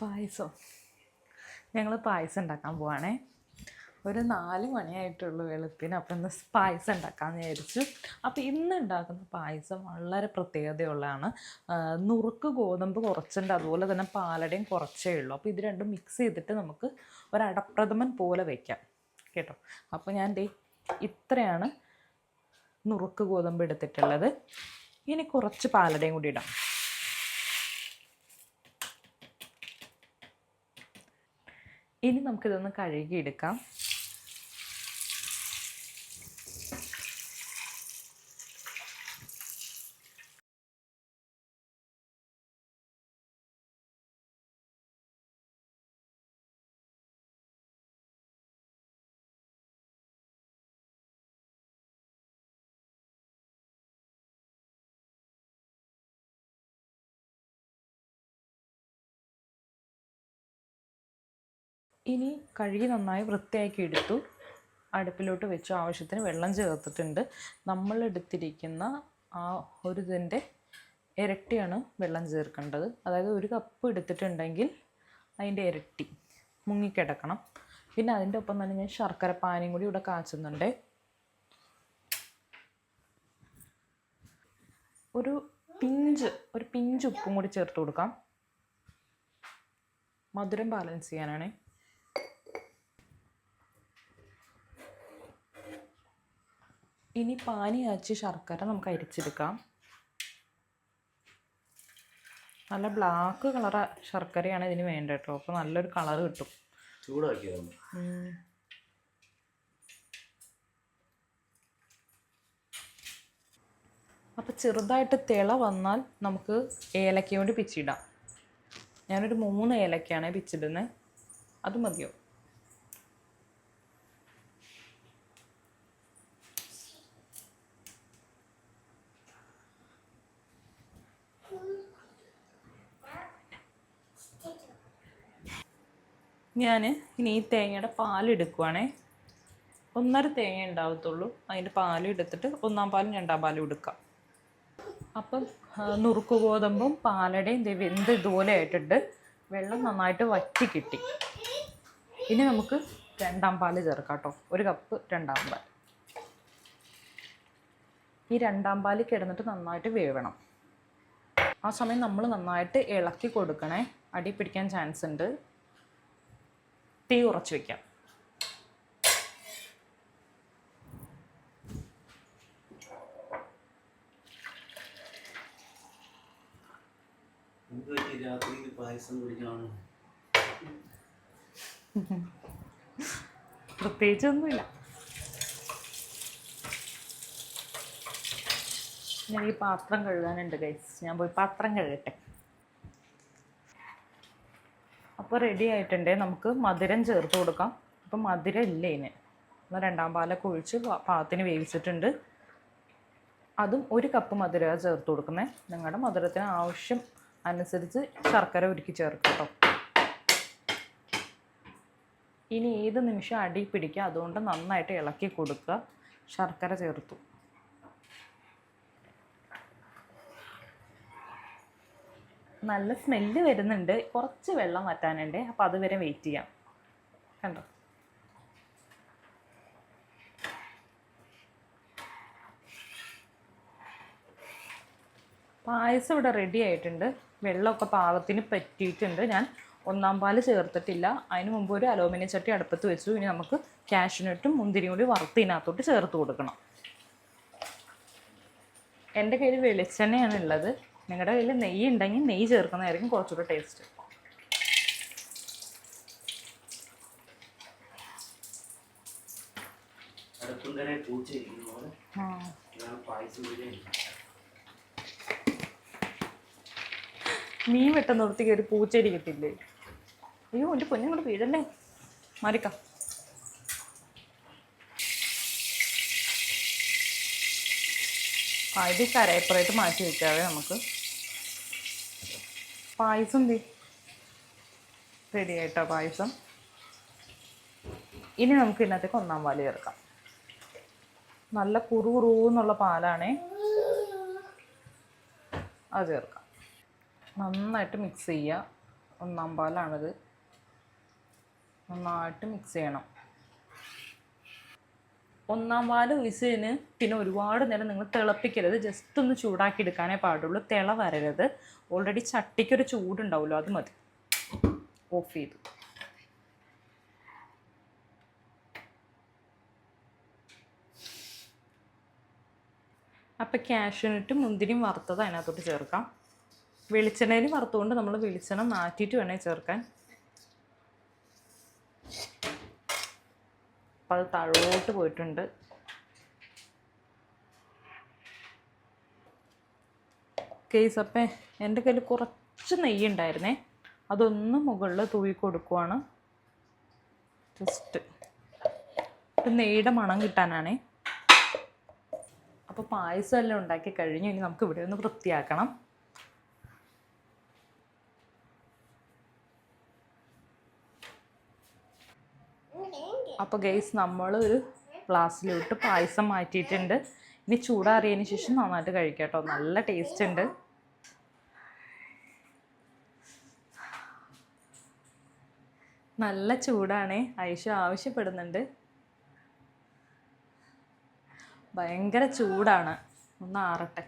പായസം. ഞങ്ങൾ പായസം ഉണ്ടാക്കാൻ പോവാണേ. ഒരു 4 മണിയായിട്ടുള്ളൂ വെളുപ്പിന്. അപ്പം ഇന്ന് പായസം ഉണ്ടാക്കാമെന്ന് വിചാരിച്ചു. അപ്പോൾ ഇന്ന് ഉണ്ടാക്കുന്ന പായസം വളരെ പ്രത്യേകതയുള്ളതാണ്. നുറുക്ക് ഗോതമ്പ് കുറച്ചുണ്ട്, അതുപോലെ തന്നെ പാലടയും കുറച്ചേ ഉള്ളൂ. അപ്പോൾ ഇത് രണ്ടും മിക്സ് ചെയ്തിട്ട് നമുക്ക് ഒരു അടപ്രഥമൻ പോലെ വയ്ക്കാം കേട്ടോ. അപ്പോൾ ഞാൻ ഇത്രയാണ് നുറുക്ക് ഗോതമ്പ് എടുത്തിട്ടുള്ളത്. ഇനി കുറച്ച് പാലടയും കൂടി ഇടാം. ഇനി നമുക്കിതൊന്ന് കഴുകിയെടുക്കാം. ഇനി കഴുകി നന്നായി വൃത്തിയാക്കി എടുത്തു. അടുപ്പിലോട്ട് വെച്ചു. ആവശ്യത്തിന് വെള്ളം ചേർത്തിട്ടുണ്ട്. നമ്മൾ എടുത്തിരിക്കുന്ന ആ ഒരു ഇതിൻ്റെ ഇരട്ടിയാണ് വെള്ളം ചേർക്കേണ്ടത്. അതായത് 1 കപ്പ് എടുത്തിട്ടുണ്ടെങ്കിൽ അതിൻ്റെ ഇരട്ടി മുങ്ങിക്കിടക്കണം. പിന്നെ അതിൻ്റെ ഒപ്പം തന്നെ ഞാൻ ശർക്കര പാനിയും കൂടി ഇവിടെ കാച്ചുന്നുണ്ട്. ഒരു പിഞ്ച് ഉപ്പും കൂടി ചേർത്ത് കൊടുക്കാം. മധുരം ബാലൻസ് ചെയ്യാനാണ്. ഇനി പാനി കാച്ചി ശർക്കര നമുക്ക് അരിച്ചെടുക്കാം. നല്ല ബ്ലാക്ക് കളർ ശർക്കരയാണ് ഇതിന് വേണ്ടത് കേട്ടോ. അപ്പോൾ നല്ലൊരു കളർ കിട്ടും. ചൂടാക്കിയാണ്. അപ്പോൾ ചെറുതായിട്ട് തിള വന്നാൽ നമുക്ക് ഏലക്ക കൊണ്ട് പിച്ചിടാം. ഞാനൊരു 3 ഏലക്കയാണ് പിച്ചിടുന്നത്. അത് മതിയോ? ഞാൻ ഇനി ഈ തേങ്ങയുടെ പാലെടുക്കുവാണേ. 1.5 തേങ്ങ ഉണ്ടാവത്തുള്ളൂ. അതിൻ്റെ പാലെടുത്തിട്ട് 1-ാം പാലും 2-ാം പാലും എടുക്കാം. അപ്പം നുറുക്ക് ഗോതമ്പും പാലടയും വെന്ത് ഇതുപോലെ ആയിട്ടുണ്ട്. വെള്ളം നന്നായിട്ട് വറ്റി കിട്ടി. ഇനി നമുക്ക് 2-ാം പാല് ചേർക്കാം കേട്ടോ. 1 കപ്പ് 2-ാം പാൽ. ഈ 2-ാം പാല് കിടന്നിട്ട് നന്നായിട്ട് വേവണം. ആ സമയം നമ്മൾ നന്നായിട്ട് ഇളക്കി കൊടുക്കണേ. അടി പിടിക്കാൻ ചാൻസ് ഉണ്ട്. തീ കുറച്ച് വയ്ക്കാം. പ്രത്യേകിച്ചൊന്നുമില്ല. ഞാൻ ഈ പാത്രം കഴുകാനുണ്ട് ഗൈസ്. ഞാൻ പോയി പാത്രം കഴുകട്ടെ. അപ്പോൾ റെഡി ആയിട്ടുണ്ടേ. നമുക്ക് മധുരം ചേർത്ത് കൊടുക്കാം. അപ്പം മധുരം ഇല്ല ഇതിന്. 2-ാം പാലൊക്കെ ഒഴിച്ച് പാകത്തിന് വേവിച്ചിട്ടുണ്ട്. അതും 1 കപ്പ് മധുരമാണ് ചേർത്ത് കൊടുക്കുന്നത്. നിങ്ങളുടെ മധുരത്തിന് ആവശ്യം അനുസരിച്ച് ശർക്കര ഉരുക്കി ചേർക്കും കേട്ടോ. ഇനി ഏത് നിമിഷം അടി പിടിക്കുക. അതുകൊണ്ട് നന്നായിട്ട് ഇളക്കി കൊടുക്കുക. ശർക്കര ചേർത്തു. നല്ല സ്മെല്ല് വരുന്നുണ്ട്. കുറച്ച് വെള്ളം വറ്റാനുണ്ട്. അപ്പോൾ അതുവരെ വെയിറ്റ് ചെയ്യാം. കണ്ടോ? പായസം ഇവിടെ റെഡി ആയിട്ടുണ്ട്. വെള്ളമൊക്കെ പാകത്തിന് പറ്റിയിട്ടുണ്ട്. ഞാൻ 1-ാം പാല് ചേർത്തിട്ടില്ല. അതിന് മുമ്പ് ഒരു അലൂമിനിയം ചട്ടി അടുപ്പത്ത് വെച്ചു. ഇനി നമുക്ക് കാഷ്യൂനട്ടും മുന്തിരിയും കൂടി വറുത്തിനകത്തോട്ട് ചേർത്ത് കൊടുക്കണം. എൻ്റെ കയ്യിൽ വെളിച്ചെണ്ണയാണ് ഉള്ളത്. നിങ്ങളുടെ കയ്യിൽ നെയ്യ് ഉണ്ടെങ്കിൽ നെയ്യ് ചേർക്കുന്നതായിരിക്കും കുറച്ചുകൂടെ ടേസ്റ്റ്. മീൻ വെട്ട നിർത്തിക്ക് ഒരു പൂച്ചേരി കിട്ടില്ലേ? അയ്യോ, എൻ്റെ പൊന്നിങ്ങോട്ട് വീഴല്ലേ. മാറിക്കാം. ഇത് കരയപ്പുറമായിട്ട് മാറ്റി വയ്ക്കാവേ. നമുക്ക് പായസം റെഡി ആയിട്ടോ പായസം. ഇനി നമുക്ക് ഇതിനകത്തേക്ക് 1-ാം പാല് ചേർക്കാം. നല്ല കുറുകുറൂന്നുള്ള പാലാണേ. അത് ചേർക്കാം. നന്നായിട്ട് മിക്സ് ചെയ്യുക. ഒന്നാം പാലാണിത്. നന്നായിട്ട് മിക്സ് ചെയ്യണം. ഒന്നാം പാൽ ഒഴിച്ചതിന് പിന്നെ ഒരുപാട് നേരം നിങ്ങൾ തിളപ്പിക്കരുത്. ജസ്റ്റ് ഒന്ന് ചൂടാക്കി എടുക്കാനേ പാടുള്ളൂ. തിള വരരുത്. ഓൾറെഡി ചട്ടിക്കൊരു ചൂടുണ്ടാവുമല്ലോ, അത് മതി. ഓഫ് ചെയ്തു. അപ്പം കാഷ്യൂനട്ടും മുന്തിരിയും വറുത്തത് അതിനകത്തോട്ട് ചേർക്കാം. വെളിച്ചെണ്ണയിൽ വറുത്തുകൊണ്ട് നമ്മൾ വെളിച്ചെണ്ണ മാറ്റിയിട്ട് വേണേൽ ചേർക്കാൻ. അപ്പം അത് താഴോട്ട് പോയിട്ടുണ്ട്. കേസ് അപ്പം എൻ്റെ കയ്യിൽ കുറച്ച് നെയ്യ് ഉണ്ടായിരുന്നേ, അതൊന്ന് മുകളിൽ തൂവി കൊടുക്കുവാണ്. ജസ്റ്റ് ഒരു നെയ്യുടെ മണം കിട്ടാനാണേ. അപ്പോൾ പായസം എല്ലാം ഉണ്ടാക്കി കഴിഞ്ഞു. ഇനി നമുക്ക് ഇവിടെ ഒന്ന് വൃത്തിയാക്കണം. അപ്പോൾ ഗൈസ് നമ്മളൊരു ഗ്ലാസ്സിലോട്ട് പായസം മാറ്റിയിട്ടുണ്ട്. ഇനി ചൂടാറിയതിന് ശേഷം നന്നായിട്ട് കഴിക്കാം കേട്ടോ. നല്ല ടേസ്റ്റ് ഉണ്ട്. നല്ല ചൂടാണേ. ഐഷ ആവശ്യപ്പെടുന്നുണ്ട്. ഭയങ്കര ചൂടാണ്. ഒന്ന് ആറട്ടെ.